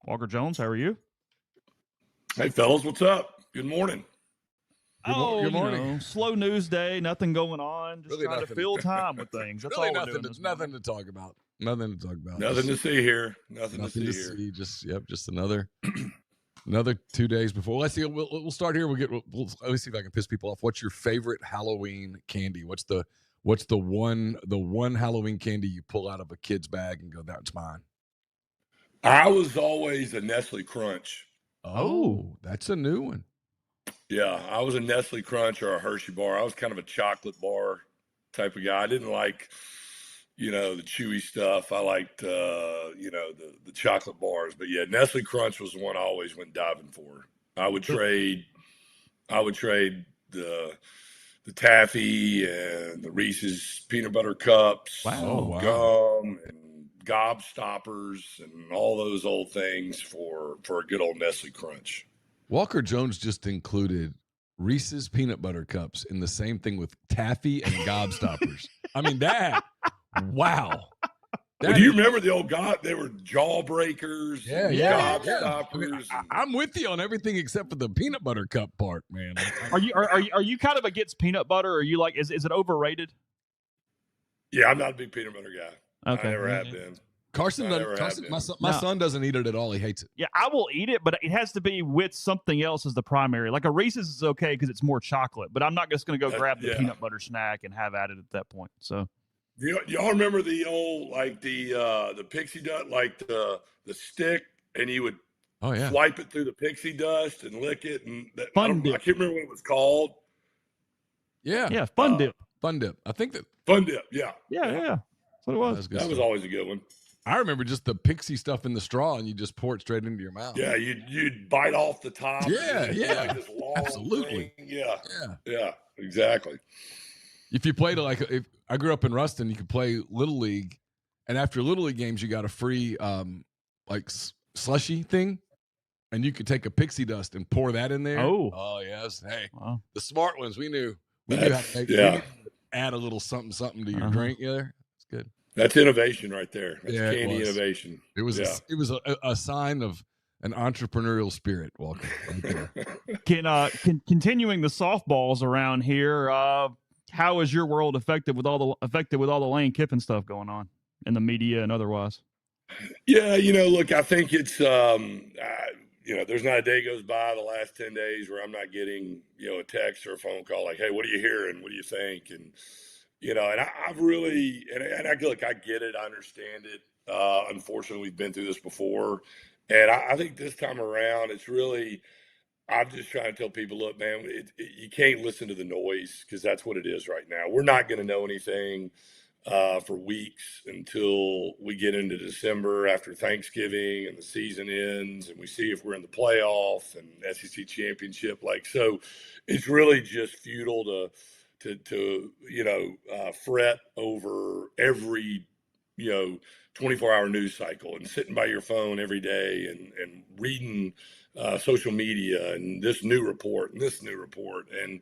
Walker Jones, how are you? Hey, fellas, what's up? Good morning. Good morning. Slow news day, nothing going on. Just really trying to fill time with things. That's really all we're doing. Nothing to talk about. Nothing to talk about. Nothing to see here. Nothing to see here. Just another 2 days before. Let's see. We'll start here. Let me see if I can piss people off. What's your favorite Halloween candy? What's the one Halloween candy you pull out of a kid's bag and go, that's mine? I was always a Nestle Crunch. Oh, that's a new one. Yeah, I was a Nestle Crunch or a Hershey bar. I was kind of a chocolate bar type of guy. I didn't like, the chewy stuff. I liked, the chocolate bars. But yeah, Nestle Crunch was the one I always went diving for. I would trade the taffy and the Reese's peanut butter cups, gum and gobstoppers and all those old things for a good old Nestle Crunch. Walker Jones just included Reese's peanut butter cups in the same thing with taffy and gobstoppers. I mean, wow. Well, do you remember the old they were jawbreakers, gobstoppers. I mean, I'm with you on everything except for the peanut butter cup part, man. Are you kind of against peanut butter? Or are you like, is it overrated? Yeah, I'm not a big peanut butter guy. Okay. I never have been. Carson, my son doesn't eat it at all. He hates it. Yeah, I will eat it, but it has to be with something else as the primary. Like a Reese's is okay because it's more chocolate, but I'm not just going to go grab the peanut butter snack and have at it at that point. So, y'all remember the old the pixie dust, like the stick, and you would swipe it through the pixie dust and lick it, and I can't remember what it was called. Yeah, Fun Dip. Fun Dip. I think that Fun Dip. Yeah. That's what it was. That was always a good one. I remember just the pixie stuff in the straw, and you just pour it straight into your mouth. Yeah, you'd bite off the top. Yeah, like this long absolutely. Thing. Yeah, exactly. If you played if I grew up in Ruston, you could play Little League, and after Little League games, you got a free slushy thing, and you could take a pixie dust and pour that in there. Oh yes. Hey, the smart ones, we knew how to make. Yeah. Add a little something to your drink. Yeah, it's good. That's innovation right there. That's candy innovation. It was a sign of an entrepreneurial spirit, Walker. Continuing the softballs around here, how is your world affected with all the Lane Kiffin stuff going on in the media and otherwise? Yeah, look, I think it's there's not a day goes by the last 10 days where I'm not getting, a text or a phone call like, hey, what are you hearing? What do you think? And and I've really, and I get it. I understand it. Unfortunately, we've been through this before. And I think this time around, it's really, I'm just trying to tell people, look, man, you can't listen to the noise because that's what it is right now. We're not going to know anything for weeks until we get into December after Thanksgiving and the season ends and we see if we're in the playoff and SEC championship. So it's really just futile to fret over every 24-hour news cycle and sitting by your phone every day and reading social media and this new report and this new report. And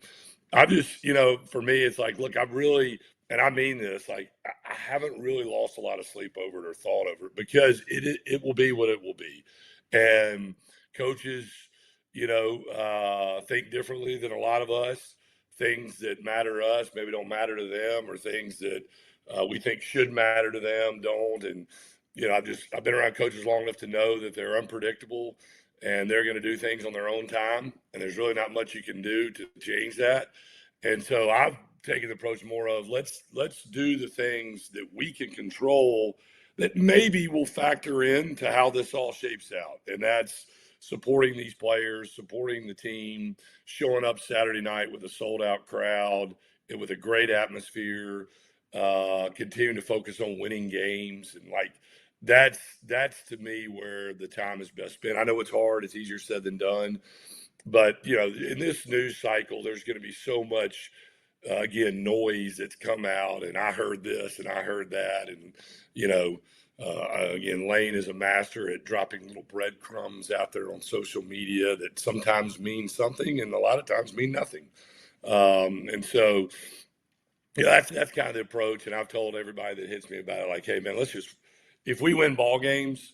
I just, for me, it's like, look, I've really, and I mean this, like, I haven't really lost a lot of sleep over it or thought over it because it will be what it will be. And coaches, think differently than a lot of us. Things that matter to us maybe don't matter to them, or things that we think should matter to them don't. And, I've been around coaches long enough to know that they're unpredictable and they're going to do things on their own time. And there's really not much you can do to change that. And so I've taken the approach more of let's do the things that we can control that maybe will factor into how this all shapes out. And that's supporting these players, supporting the team, showing up Saturday night with a sold-out crowd and with a great atmosphere, continuing to focus on winning games. And, that's to me where the time is best spent. I know it's hard. It's easier said than done. But, in this news cycle, there's going to be so much, noise that's come out. And I heard this and I heard that. And, again, Lane is a master at dropping little breadcrumbs out there on social media that sometimes mean something and a lot of times mean nothing. And so, that's kind of the approach. And I've told everybody that hits me about it, like, hey, man, if we win ball games,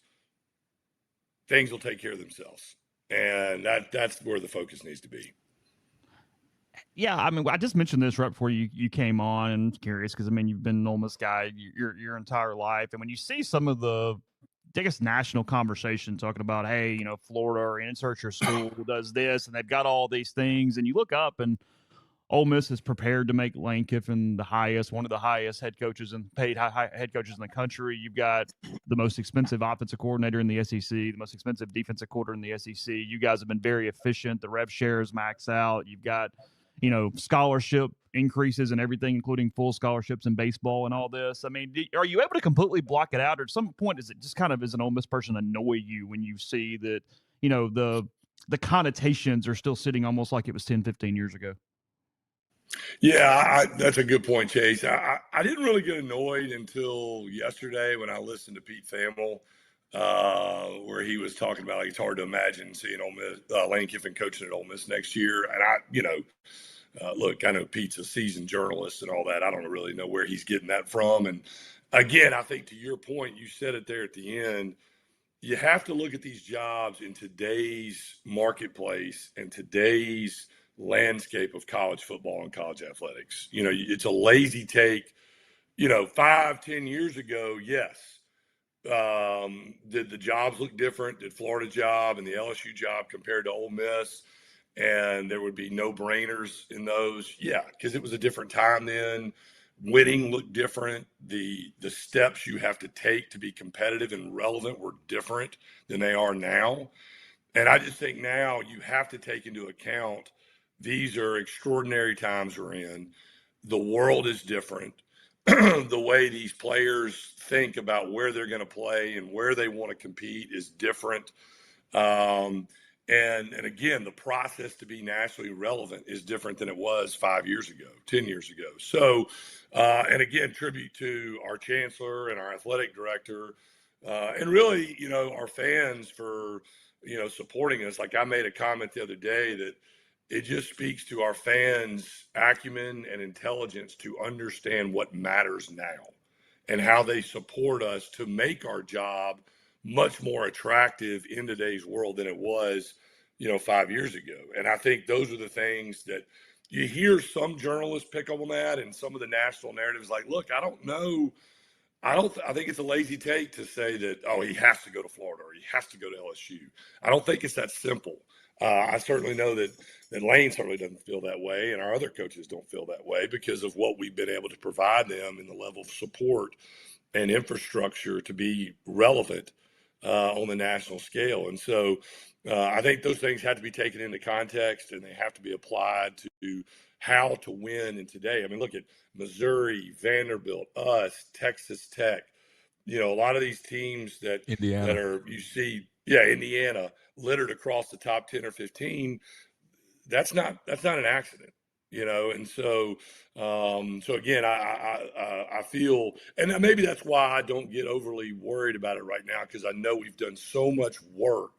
things will take care of themselves. And that's where the focus needs to be. Yeah, I mean, I just mentioned this right before you came on, and I'm curious because I mean, you've been an Ole Miss guy your entire life, and when you see some of the, I guess, national conversation talking about, hey, Florida or insert your school does this, and they've got all these things, and you look up and Ole Miss is prepared to make Lane Kiffin one of the highest head coaches and paid high head coaches in the country. You've got the most expensive offensive coordinator in the SEC, the most expensive defensive coordinator in the SEC. You guys have been very efficient. The rev shares max out. You've got, scholarship increases and everything, including full scholarships in baseball and all this. I mean, are you able to completely block it out? Or at some point, is it just kind of, as an Ole Miss person, annoy you when you see that, the connotations are still sitting almost like it was 10, 15 years ago? Yeah, that's a good point, Chase. I didn't really get annoyed until yesterday when I listened to Pete Thamel, where he was talking about, like, it's hard to imagine seeing Lane Kiffin coaching at Ole Miss next year. And look, I know Pete's a seasoned journalist and all that. I don't really know where he's getting that from. And again, I think to your point, you said it there at the end, you have to look at these jobs in today's marketplace and today's landscape of college football and college athletics. It's a lazy take. 5-10 years ago, yes. Did the jobs look different? Did Florida job and the LSU job compared to Ole Miss? And there would be no-brainers in those? Yeah, because it was a different time then. Winning looked different. The steps you have to take to be competitive and relevant were different than they are now. And I just think now you have to take into account these are extraordinary times we're in. The world is different. The way these players think about where they're going to play and where they want to compete is different. And again, the process to be nationally relevant is different than it was 5 years ago, 10 years ago. So, and again, tribute to our chancellor and our athletic director, and really, our fans for, supporting us. Like, I made a comment the other day that it just speaks to our fans' acumen and intelligence to understand what matters now and how they support us to make our job much more attractive in today's world than it was, 5 years ago. And I think those are the things that you hear some journalists pick up on that, and some of the national narratives like, look, I don't know. I think it's a lazy take to say that, oh, he has to go to Florida or he has to go to LSU. I don't think it's that simple. I certainly know that Lane certainly doesn't feel that way, and our other coaches don't feel that way because of what we've been able to provide them in the level of support and infrastructure to be relevant on the national scale. And so I think those things have to be taken into context, and they have to be applied to how to win in today. I mean, look at Missouri, Vanderbilt, us, Texas Tech. A lot of these teams that Indiana. Indiana littered across the top 10 or 15. That's not an accident. And so again, I feel, and maybe that's why I don't get overly worried about it right now, because I know we've done so much work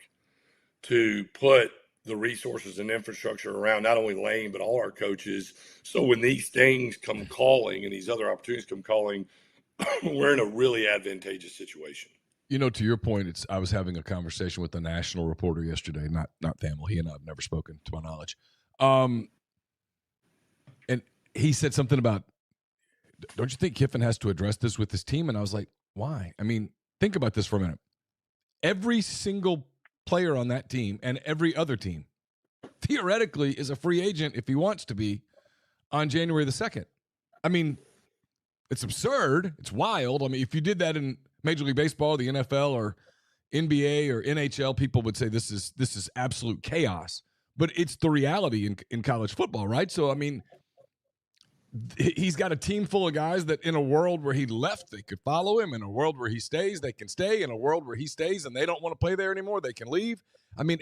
to put the resources and infrastructure around not only Lane, but all our coaches. So when these things come calling and these other opportunities come calling, we're in a really advantageous situation. To your point, I was having a conversation with a national reporter yesterday, not Thamel. He and I have never spoken, to my knowledge. And he said something about, don't you think Kiffin has to address this with his team? And I was like, why? I mean, think about this for a minute. Every single player on that team and every other team theoretically is a free agent if he wants to be on January the 2nd. I mean, it's absurd. It's wild. I mean, if you did that in Major League Baseball, the NFL, or NBA or NHL, people would say this is absolute chaos. But it's the reality in college football, right? So, I mean, he's got a team full of guys that in a world where he left, they could follow him. In a world where he stays, they can stay. In a world where he stays and they don't want to play there anymore, they can leave. I mean,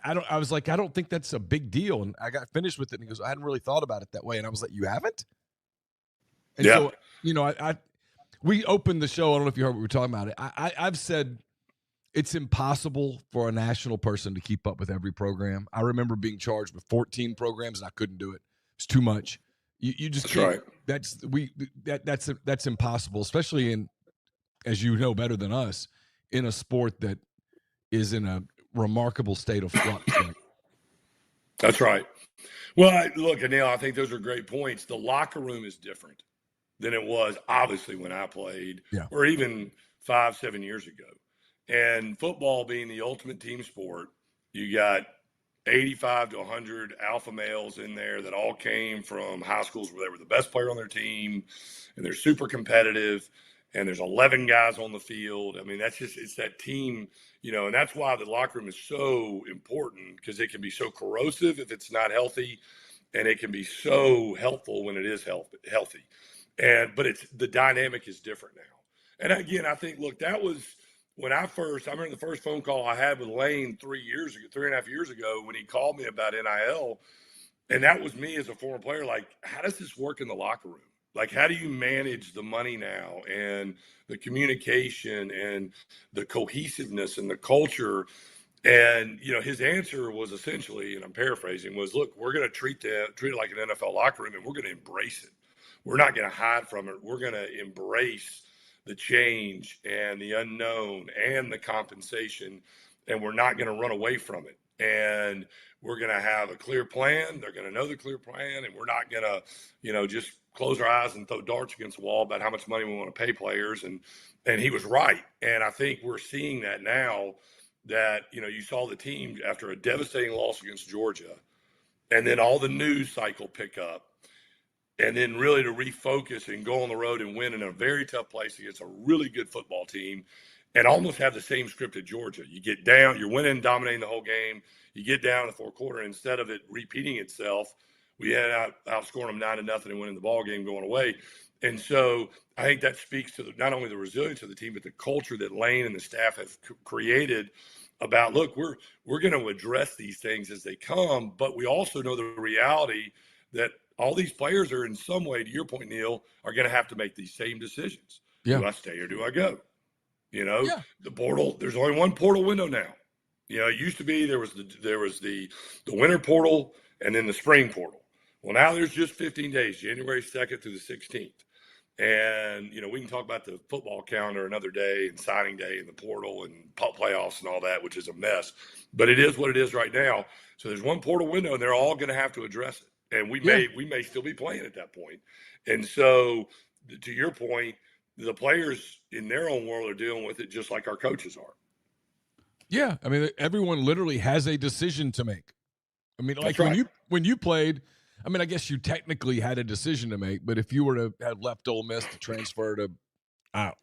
I was like, I don't think that's a big deal. And I got finished with it, and he goes, I hadn't really thought about it that way. And I was like, you haven't? And yeah. So, we opened the show. I don't know if you heard what we were talking about. I've said it's impossible for a national person to keep up with every program. I remember being charged with 14 programs, and I couldn't do it. It's too much. You just can't. Right. That's impossible, especially in, as you know better than us, in a sport that is in a remarkable state of flux. That's right. Well, look, Anil, I think those are great points. The locker room is different than it was, obviously, when I played, or even 5-7 years ago. And football being the ultimate team sport, you got 85 to 100 alpha males in there that all came from high schools where they were the best player on their team, and they're super competitive, and there's 11 guys on the field. I mean, it's that team, and that's why the locker room is so important, because it can be so corrosive if it's not healthy, and it can be so helpful when it is healthy. But the dynamic is different now. And again, I think, look, that was when I remember the first phone call I had with Lane 3.5 years ago, when he called me about NIL. And that was me as a former player. Like, how does this work in the locker room? Like, how do you manage the money now and the communication and the cohesiveness and the culture? And, his answer was essentially, and I'm paraphrasing, was, look, we're going to treat it like an NFL locker room, and we're going to embrace it. We're not going to hide from it. We're going to embrace the change and the unknown and the compensation, and we're not going to run away from it. And we're going to have a clear plan. They're going to know the clear plan, and we're not going to, just close our eyes and throw darts against the wall about how much money we want to pay players. And he was right. And I think we're seeing that now, that, you saw the team after a devastating loss against Georgia, and then all the news cycle pick up, and then really to refocus and go on the road and win in a very tough place against a really good football team, and almost have the same script at Georgia. You get down, you're winning, dominating the whole game. You get down in the fourth quarter, instead of it repeating itself, we had outscoring them 9-0 and winning the ball game going away. And so I think that speaks to not only the resilience of the team, but the culture that Lane and the staff have created about, look, we're going to address these things as they come, but we also know the reality that all these players are, in some way, to your point, Neil, are going to have to make these same decisions. Yeah. Do I stay or do I go? The portal, there's only one portal window now. It used to be there was the winter portal and then the spring portal. Well, now there's just 15 days, January 2nd through the 16th. And, we can talk about the football calendar another day, and signing day and the portal and playoffs and all that, which is a mess. But it is what it is right now. So there's one portal window, and they're all going to have to address it. And we may still be playing at that point. And so, to your point, the players in their own world are dealing with it just like our coaches are. Yeah, I mean, everyone literally has a decision to make. I mean, like when you played, I mean, I guess you technically had a decision to make, but if you were to have left Ole Miss to transfer to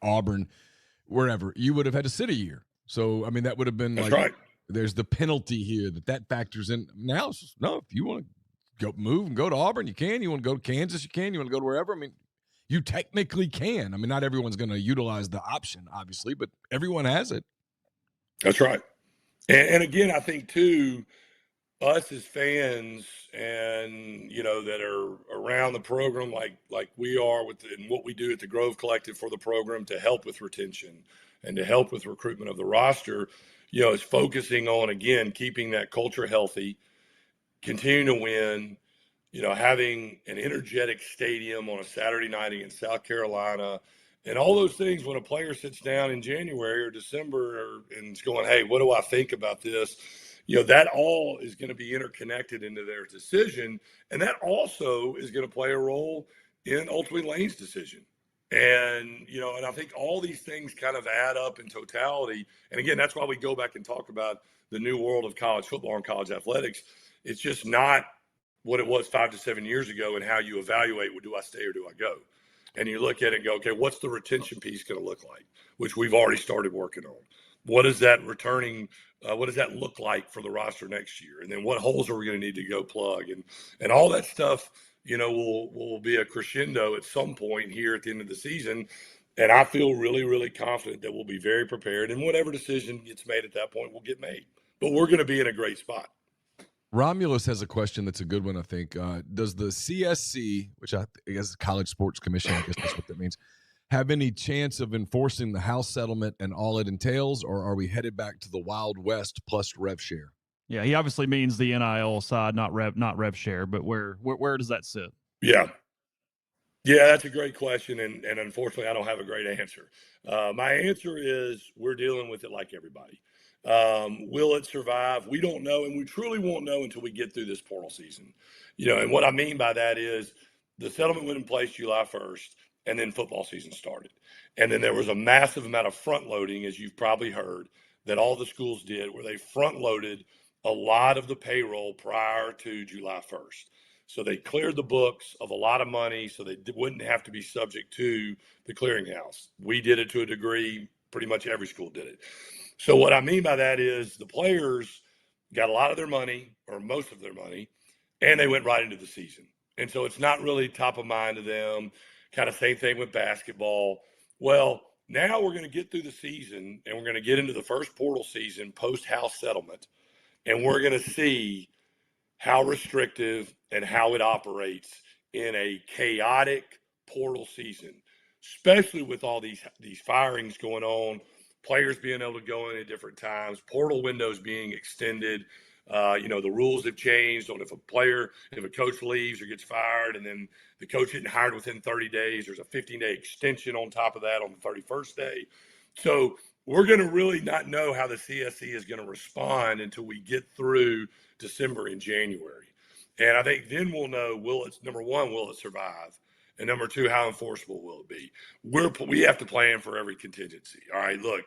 Auburn, wherever, you would have had to sit a year. So, I mean, that would have been there's the penalty here that factors in. Now, it's just, no, if you want to go move and go to Auburn, you can. You want to go to Kansas, you can. You want to go to wherever. I mean, you technically can. I mean, not everyone's going to utilize the option, obviously, but everyone has it. That's right. And again, I think, too, us as fans and, that are around the program like we are and what we do at the Grove Collective for the program to help with retention and to help with recruitment of the roster, is focusing on, again, keeping that culture healthy, continuing to win, having an energetic stadium on a Saturday night against South Carolina, and all those things. When a player sits down in January or December and is going, hey, what do I think about this? That all is going to be interconnected into their decision. And that also is going to play a role in ultimately Lane's decision. And, and I think all these things kind of add up in totality. And again, that's why we go back and talk about the new world of college football and college athletics. It's just not what it was 5 to 7 years ago, and how you evaluate, well, do I stay or do I go? And you look at it and go, okay, what's the retention piece going to look like, which we've already started working on? What is that what does that look like for the roster next year? And then what holes are we going to need to go plug? And all that stuff, will be a crescendo at some point here at the end of the season. And I feel really, really confident that we'll be very prepared, and whatever decision gets made at that point will get made. But we're going to be in a great spot. Romulus has a question that's a good one, I think. Does the CSC, which I guess is College Sports Commission, I guess that's what that means, have any chance of enforcing the House settlement and all it entails, or are we headed back to the Wild West plus rev share? Yeah, he obviously means the NIL side, not rev share, but where does that sit? Yeah. Yeah, that's a great question, and unfortunately, I don't have a great answer. My answer is we're dealing with it like everybody. Will it survive? We don't know, and we truly won't know until we get through this portal season. And what I mean by that is the settlement went in place July 1st, and then football season started. And then there was a massive amount of front loading, as you've probably heard, that all the schools did, where they front loaded a lot of the payroll prior to July 1st. So they cleared the books of a lot of money so they wouldn't have to be subject to the clearinghouse. We did it to a degree. Pretty much every school did it. So what I mean by that is the players got a lot of their money, or most of their money, and they went right into the season. And so it's not really top of mind to them. Kind of same thing with basketball. Well, now we're going to get through the season, and we're going to get into the first portal season post-house settlement, and we're going to see how restrictive and how it operates in a chaotic portal season, especially with all these firings going on, players being able to go in at different times, portal windows being extended. The rules have changed on if a coach leaves or gets fired, and then the coach isn't hired within 30 days, there's a 15-day extension on top of that on the 31st day. So we're going to really not know how the CSC is going to respond until we get through December and January. And I think then we'll know, number one, will it survive? And number two, how enforceable will it be? We have to plan for every contingency. All right, look,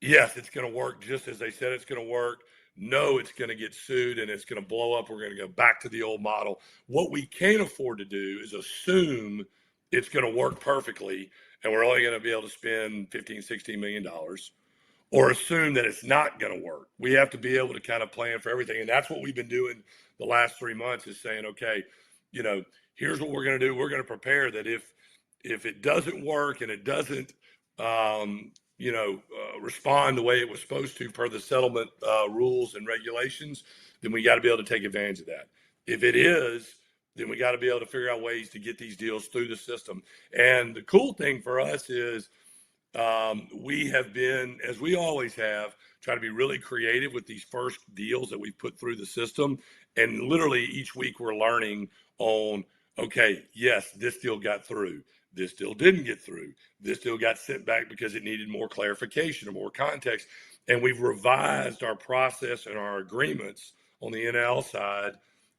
yes, it's going to work just as they said it's going to work. No, it's going to get sued and it's going to blow up. We're going to go back to the old model. What we can't afford to do is assume it's going to work perfectly and we're only going to be able to spend $15-16 million, or assume that it's not going to work. We have to be able to kind of plan for everything. And that's what we've been doing the last 3 months, is saying, okay, here's what we're going to do. We're going to prepare that if it doesn't work and it doesn't, respond the way it was supposed to per the settlement rules and regulations, then we got to be able to take advantage of that. If it is, then we got to be able to figure out ways to get these deals through the system. And the cool thing for us is, we have been, as we always have, try to be really creative with these first deals that we put through the system. And literally each week we're learning on, okay, yes, this deal got through. This deal didn't get through. This deal got sent back because it needed more clarification or more context. And we've revised our process and our agreements on the NIL side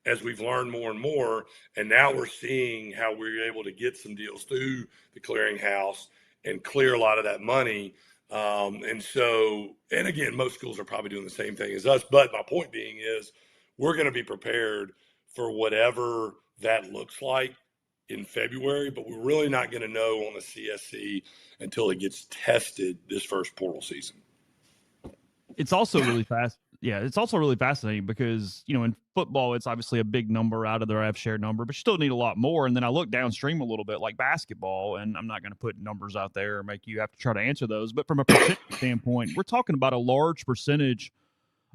as we've learned more and more. And now we're seeing how we're able to get some deals through the clearinghouse and clear a lot of that money. And again, most schools are probably doing the same thing as us. But my point being is we're going to be prepared for whatever that looks like in February, but we're really not going to know on the CSC until it gets tested this first portal season. It's also really fast. Yeah, it's also really fascinating because, in football, it's obviously a big number out of their rev share number, but you still need a lot more. And then I look downstream a little bit like basketball, and I'm not going to put numbers out there or make you have to try to answer those. But from a percentage standpoint, we're talking about a large percentage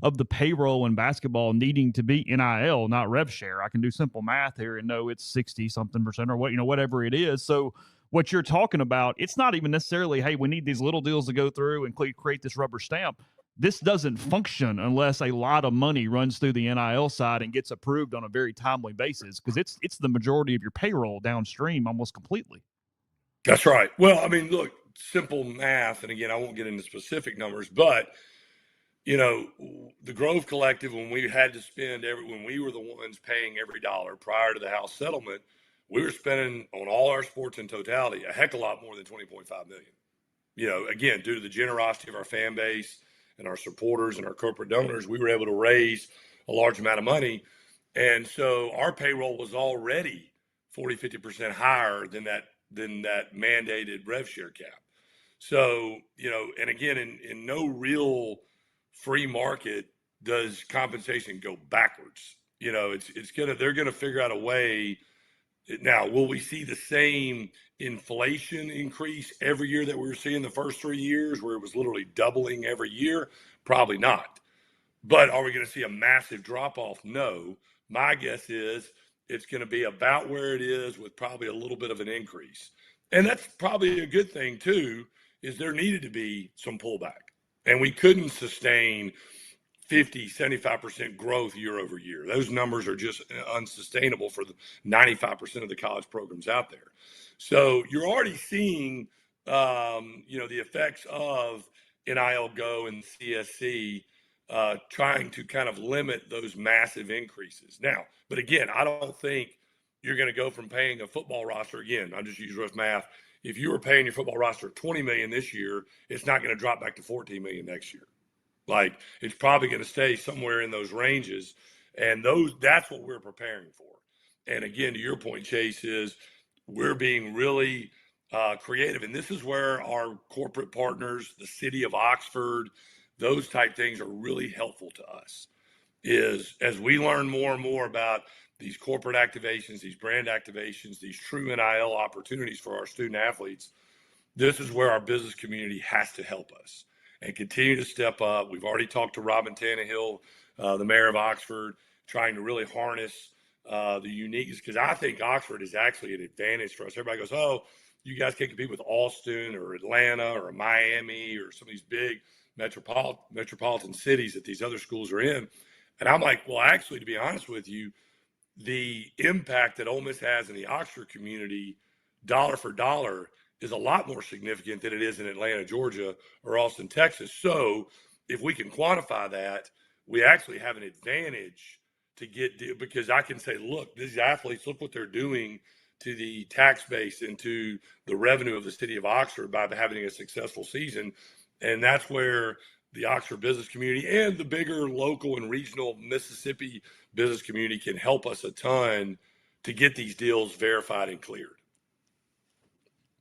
of the payroll in basketball needing to be NIL, not rev share. I can do simple math here and know it's 60 something percent or whatever it is. So what you're talking about, it's not even necessarily, hey, we need these little deals to go through and create this rubber stamp. This doesn't function unless a lot of money runs through the NIL side and gets approved on a very timely basis, because it's the majority of your payroll downstream almost completely. That's right. Well, I mean, look, simple math, and again, I won't get into specific numbers, but the Grove Collective, when we had to spend when we were the ones paying every dollar prior to the house settlement, we were spending on all our sports in totality a heck of a lot more than $20.5 million. Again, due to the generosity of our fan base and our supporters and our corporate donors, we were able to raise a large amount of money. And so our payroll was already 40-50% higher than that mandated rev share cap. So, and again, in no real free market does compensation go backwards. They're going to figure out a way. Now, will we see the same inflation increase every year that we were seeing the first 3 years, where it was literally doubling every year? Probably not. But are we going to see a massive drop off? No. My guess is it's going to be about where it is, with probably a little bit of an increase. And that's probably a good thing too, is there needed to be some pullback. And we couldn't sustain 50, 75% growth year over year. Those numbers are just unsustainable for the 95% of the college programs out there. So you're already seeing, the effects of NIL Go and CSC trying to kind of limit those massive increases. Now, but again, I don't think you're going to go from paying a football roster, again, I'll just use rough math. If you were paying your football roster $20 million this year, it's not going to drop back to $14 million next year. Like, it's probably going to stay somewhere in those ranges. And that's what we're preparing for. And again, to your point, Chase, is we're being really creative. And this is where our corporate partners, the city of Oxford, those type things are really helpful to us. Is as we learn more and more about these corporate activations, these brand activations, these true NIL opportunities for our student athletes, this is where our business community has to help us and continue to step up. We've already talked to Robin Tannehill, the mayor of Oxford, trying to really harness the uniqueness, because I think Oxford is actually an advantage for us. Everybody goes, oh, you guys can't compete with Austin or Atlanta or Miami or some of these big metropolitan cities that these other schools are in. And I'm like, well, actually, to be honest with you, the impact that Ole Miss has in the Oxford community, dollar for dollar, is a lot more significant than it is in Atlanta, Georgia, or Austin, Texas. So if we can quantify that, we actually have an advantage to get, because I can say, look, these athletes, look what they're doing to the tax base and to the revenue of the city of Oxford by having a successful season. And that's where the Oxford business community and the bigger local and regional Mississippi business community can help us a ton to get these deals verified and cleared.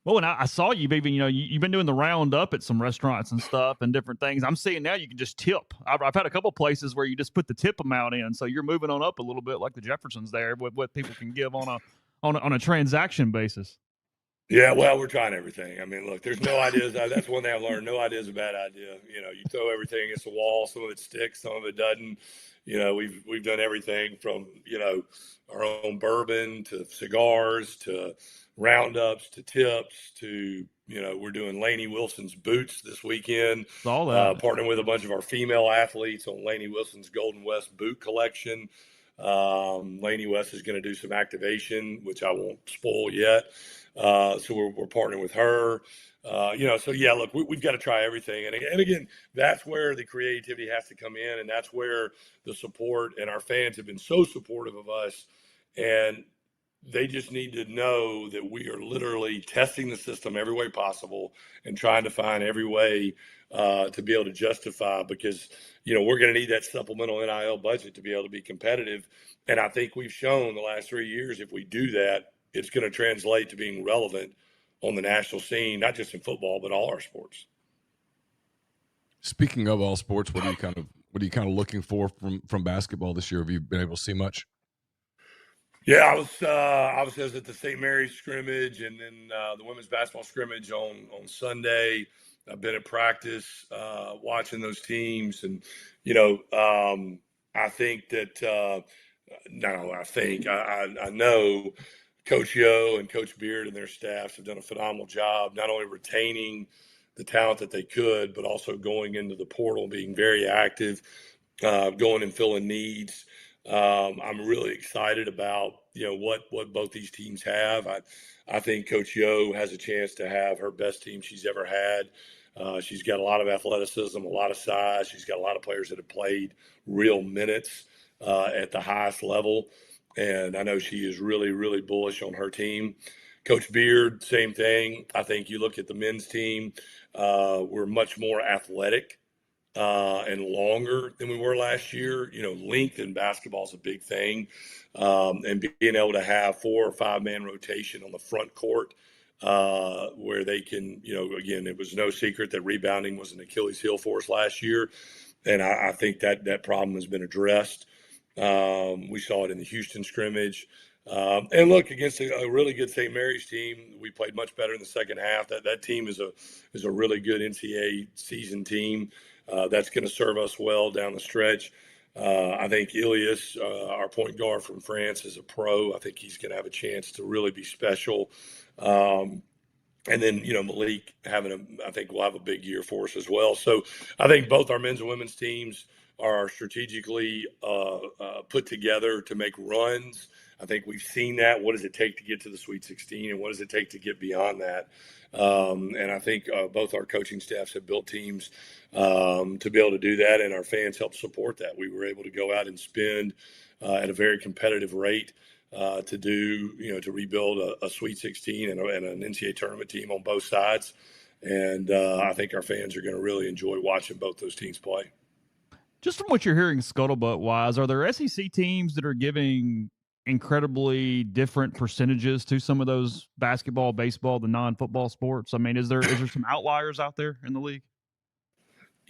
Well, and I saw you've even, you've been doing the round up at some restaurants and stuff and different things. I'm seeing now you can just tip. I've had a couple places where you just put the tip amount in, so you're moving on up a little bit, like the Jeffersons there, with what people can give on a transaction basis. Yeah, well, we're trying everything. I mean, look, there's no ideas. That's one thing I've learned. No idea is a bad idea. You throw everything against the wall. Some of it sticks, some of it doesn't. We've done everything from, our own bourbon to cigars to roundups to tips to, we're doing Laney Wilson's boots this weekend. All that. Partnering with a bunch of our female athletes on Laney Wilson's Golden West boot collection. Laney West is going to do some activation, which I won't spoil yet. So we're partnering with her. So yeah, look, we've got to try everything. And again, that's where the creativity has to come in. And that's where the support, and our fans have been so supportive of us. And they just need to know that we are literally testing the system every way possible and trying to find every way to be able to justify, because, we're going to need that supplemental NIL budget to be able to be competitive. And I think we've shown the last 3 years, if we do that, it's going to translate to being relevant on the national scene, not just in football, but all our sports. Speaking of all sports, what are you kind of looking for from basketball this year? Have you been able to see much? Yeah, I was at the St. Mary's scrimmage, and then the women's basketball scrimmage on Sunday. I've been at practice watching those teams, and I think that I know Coach Yo and Coach Beard and their staffs have done a phenomenal job, not only retaining the talent that they could, but also going into the portal, being very active, going and filling needs. I'm really excited about, what both these teams have. I think Coach Yo has a chance to have her best team she's ever had. She's got a lot of athleticism, a lot of size. She's got a lot of players that have played real minutes at the highest level. And I know she is really, really bullish on her team. Coach Beard, same thing. I think you look at the men's team, we're much more athletic and longer than we were last year. Length in basketball is a big thing. And being able to have 4 or 5 man rotation on the front court where they can, again, it was no secret that rebounding was an Achilles heel for us last year. And I think that problem has been addressed. We saw it in the Houston scrimmage. And look, against a really good St. Mary's team, we played much better in the second half. That team is a really good NCAA season team. That's going to serve us well down the stretch. I think Ilias, our point guard from France, is a pro. I think he's going to have a chance to really be special. And then, Malik I think will have a big year for us as well. So I think both our men's and women's teams are strategically put together to make runs. I think we've seen that. What does it take to get to the Sweet 16, and what does it take to get beyond that? And I think both our coaching staffs have built teams to be able to do that, and our fans help support that. We were able to go out and spend at a very competitive rate to rebuild a Sweet 16 and an NCAA tournament team on both sides. And I think our fans are going to really enjoy watching both those teams play. Just from what you're hearing scuttlebutt wise, are there SEC teams that are giving incredibly different percentages to some of those basketball, baseball, the non-football sports? I mean, is there some outliers out there in the league?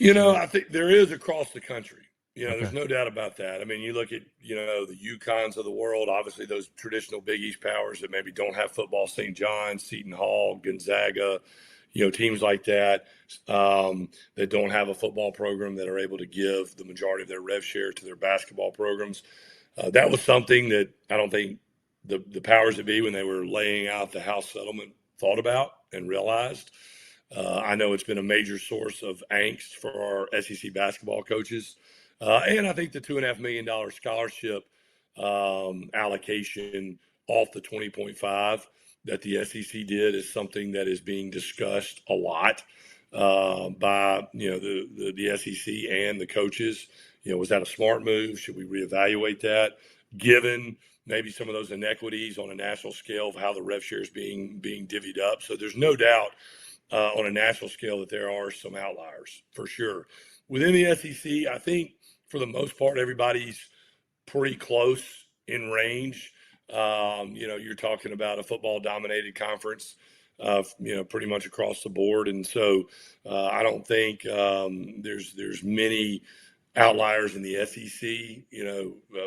I think there is across the country. Okay. There's no doubt about that. I mean, you look at, the UConns of the world, obviously those traditional Big East powers that maybe don't have football, St. John's, Seton Hall, Gonzaga, teams like that that don't have a football program that are able to give the majority of their rev share to their basketball programs. That was something that I don't think the powers that be, when they were laying out the House settlement, thought about and realized. I know it's been a major source of angst for our SEC basketball coaches. And I think the $2.5 million scholarship allocation off the 20.5 that the SEC did is something that is being discussed a lot by the SEC and the coaches. Was that a smart move? Should we reevaluate that, given maybe some of those inequities on a national scale of how the rev share is being divvied up? So there's no doubt on a national scale that there are some outliers for sure. Within the SEC, I think for the most part, everybody's pretty close in range. You're talking about a football-dominated conference, pretty much across the board, and so I don't think there's many outliers in the SEC.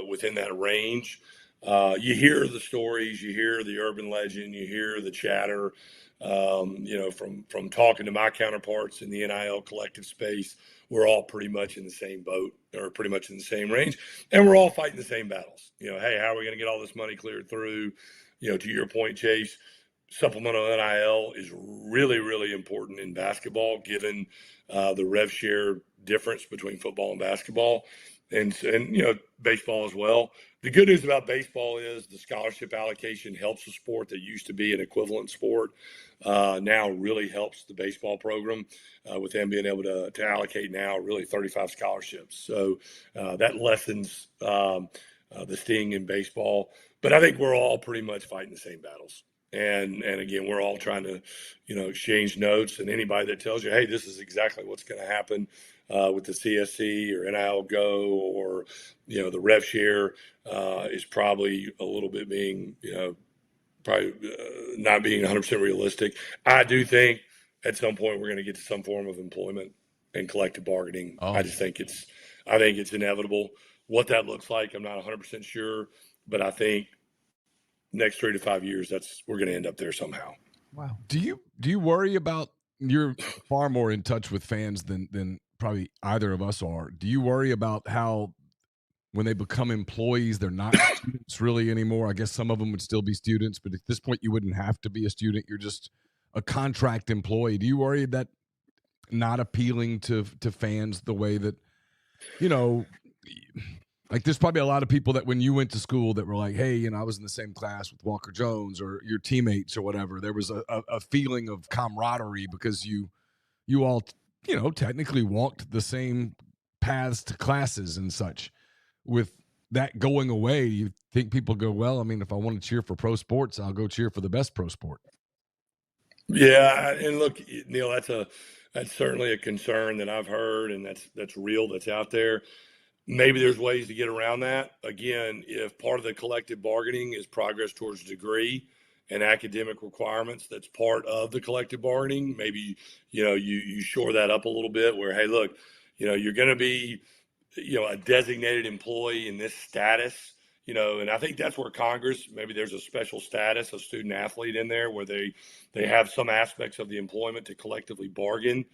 Within that range, you hear the stories, you hear the urban legend, you hear the chatter. From talking to my counterparts in the NIL collective space, we're all pretty much in the same boat, or pretty much in the same range, and we're all fighting the same battles. Hey, how are we going to get all this money cleared through? To your point, Chase, supplemental NIL is really, really important in basketball, given the rev share difference between football and basketball, and baseball as well. The good news about baseball is the scholarship allocation helps a sport that used to be an equivalent sport. Now really helps the baseball program with them being able to allocate now really 35 scholarships. So that lessens the sting in baseball. But I think we're all pretty much fighting the same battles. And again, we're all trying to, exchange notes. And anybody that tells you, hey, this is exactly what's going to happen with the CSC or NIL Go or, the rev share is probably a little bit being, probably not being 100% realistic. I do think at some point we're going to get to some form of employment and collective bargaining. I think it's inevitable. What that looks like, I'm not 100% sure, but I think next 3 to 5 years, we're going to end up there somehow. Wow. Do you worry about? You're far more in touch with fans than probably either of us are. Do you worry about how when they become employees, they're not students really anymore? I guess some of them would still be students, but at this point, you wouldn't have to be a student. You're just a contract employee. Do you worry that not appealing to fans the way that, like there's probably a lot of people that when you went to school that were like, hey, I was in the same class with Walker Jones or your teammates or whatever. There was a feeling of camaraderie because you all, technically walked the same paths to classes and such. With that going away, you think people go, well, I mean, if I want to cheer for pro sports, I'll go cheer for the best pro sport. Yeah, and look, Neil, that's certainly a concern that I've heard, and that's real, that's out there. Maybe there's ways to get around that. Again, if part of the collective bargaining is progress towards degree and academic requirements, that's part of the collective bargaining. Maybe, you shore that up a little bit where, hey, look, you're going to be, a designated employee in this status, and I think that's where Congress, maybe there's a special status, a student athlete in there where they have some aspects of the employment to collectively bargain,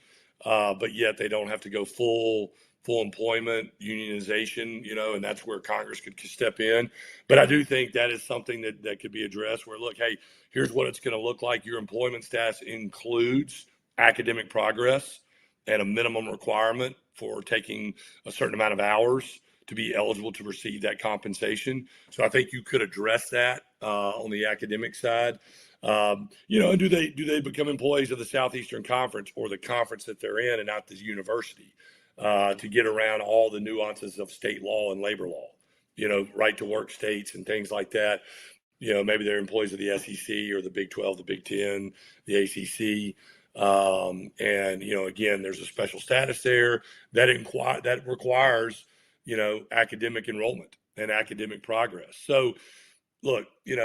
but yet they don't have to go full full employment, unionization, and that's where Congress could step in. But I do think that is something that could be addressed where, look, hey, here's what it's going to look like. Your employment status includes academic progress and a minimum requirement for taking a certain amount of hours to be eligible to receive that compensation. So I think you could address that on the academic side. And do they become employees of the Southeastern Conference or the conference that they're in and not the university to get around all the nuances of state law and labor law, right to work states and things like that. Maybe they're employees of the SEC or the Big 12, the Big 10, the ACC. Again, there's a special status there that requires, academic enrollment and academic progress. So look, we've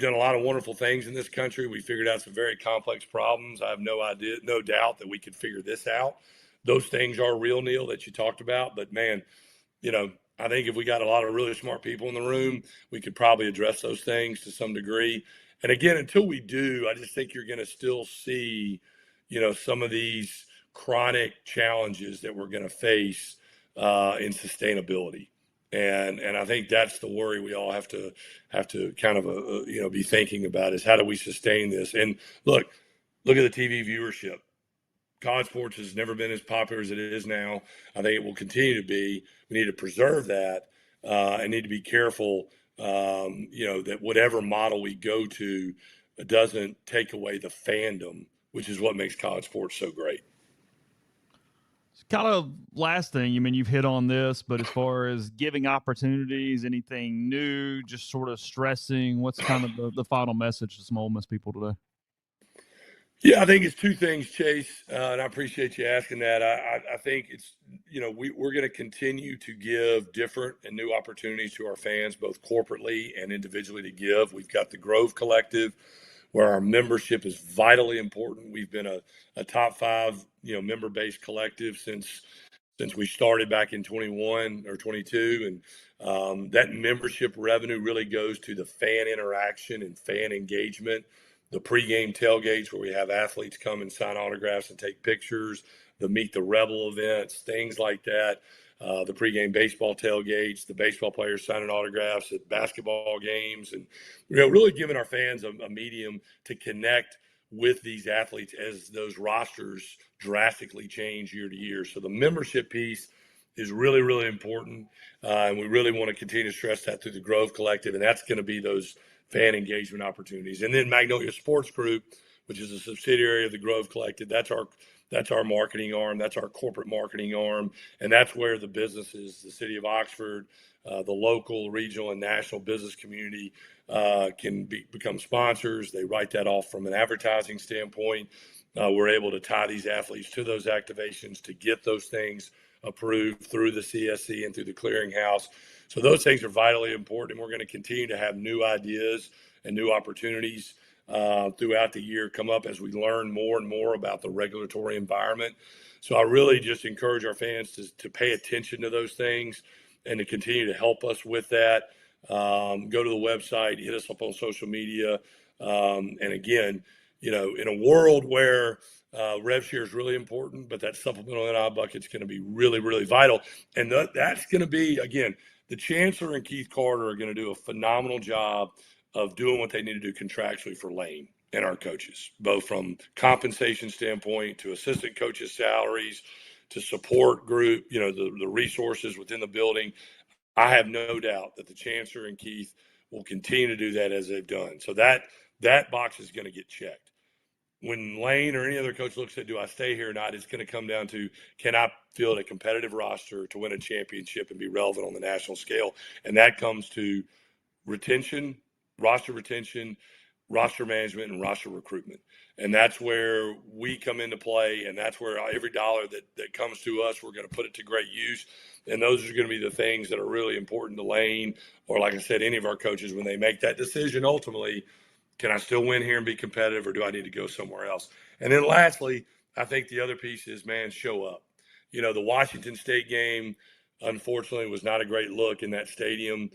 done a lot of wonderful things in this country. We figured out some very complex problems. I have no doubt that we could figure this out. Those things are real, Neil, that you talked about. But man, I think if we got a lot of really smart people in the room, we could probably address those things to some degree. And again, until we do, I just think you're going to still see, some of these chronic challenges that we're going to face in sustainability. And I think that's the worry we all have to kind of be thinking about is how do we sustain this? And look at the TV viewership. College sports has never been as popular as it is now. I think it will continue to be. We need to preserve that and need to be careful, that whatever model we go to doesn't take away the fandom, which is what makes college sports so great. Kind of last thing, you've hit on this, but as far as giving opportunities, anything new, just sort of stressing, what's kind of the final message to some Ole Miss people today? Yeah, I think it's two things, Chase, and I appreciate you asking that. I think it's, we're going to continue to give different and new opportunities to our fans, both corporately and individually to give. We've got the Grove Collective, where our membership is vitally important. We've been a top 5, member-based collective since we started back in 21 or 22. And that membership revenue really goes to the fan interaction and fan engagement, the pregame tailgates where we have athletes come and sign autographs and take pictures, the Meet the Rebel events, things like that, the pregame baseball tailgates, the baseball players signing autographs at basketball games, and really giving our fans a medium to connect with these athletes as those rosters drastically change year to year. So the membership piece is really, really important, and we really want to continue to stress that through the Grove Collective, and that's going to be those fan engagement opportunities. And then Magnolia Sports Group, which is a subsidiary of the Grove Collective, that's our marketing arm, that's our corporate marketing arm, and that's where the businesses, the city of Oxford, the local, regional, and national business community can become sponsors. They write that off from an advertising standpoint. We're able to tie these athletes to those activations to get those things approved through the CSC and through the clearinghouse. So those things are vitally important, and we're going to continue to have new ideas and new opportunities throughout the year come up as we learn more and more about the regulatory environment. So I really just encourage our fans to pay attention to those things and to continue to help us with that. Go to the website, hit us up on social media. And again, in a world where rev share is really important, but that supplemental NIL bucket is going to be really, really vital. And that's going to be, again, the Chancellor and Keith Carter are going to do a phenomenal job of doing what they need to do contractually for Lane and our coaches, both from compensation standpoint to assistant coaches' salaries to support group, the resources within the building. I have no doubt that the Chancellor and Keith will continue to do that as they've done. So that box is going to get checked. When Lane or any other coach looks at, do I stay here or not, it's going to come down to, can I field a competitive roster to win a championship and be relevant on the national scale? And that comes to retention, roster management, and roster recruitment. And that's where we come into play, and that's where every dollar that comes to us, we're going to put it to great use. And those are going to be the things that are really important to Lane, or like I said, any of our coaches when they make that decision ultimately, can I still win here and be competitive, or do I need to go somewhere else? And then lastly, I think the other piece is, man, show up. The Washington State game, unfortunately, was not a great look in that stadium,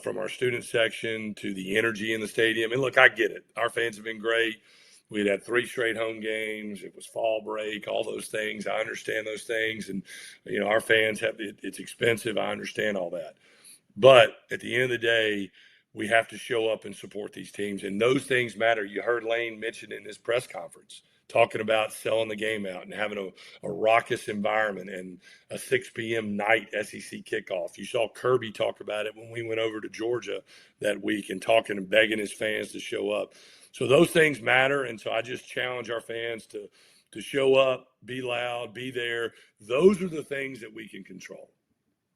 from our student section to the energy in the stadium. And look, I get it. Our fans have been great. We'd had 3 straight home games. It was fall break, all those things. I understand those things. And, our fans it's expensive. I understand all that. But at the end of the day, we have to show up and support these teams. And those things matter. You heard Lane mention in his press conference, talking about selling the game out and having a raucous environment and a 6 p.m. night SEC kickoff. You saw Kirby talk about it when we went over to Georgia that week and talking and begging his fans to show up. So those things matter. And so I just challenge our fans to show up, be loud, be there. Those are the things that we can control.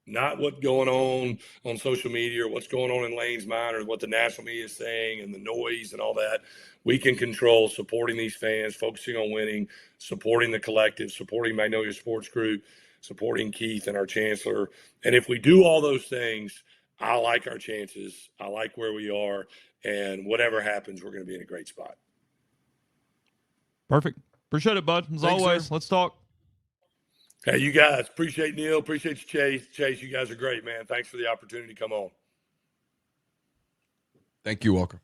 Not what's going on social media or what's going on in Lane's mind or what the national media is saying and the noise and all that. We can control supporting these fans, focusing on winning, supporting the collective, supporting Magnolia Sports Group, supporting Keith and our chancellor. And if we do all those things, I like our chances. I like where we are. And whatever happens, we're going to be in a great spot. Perfect. Appreciate it, bud. As Thanks, always, sir. let's talk. Hey, you guys. Appreciate Neil. Appreciate you, Chase. Chase, you guys are great, man. Thanks for the opportunity to come on. Thank you, Walker.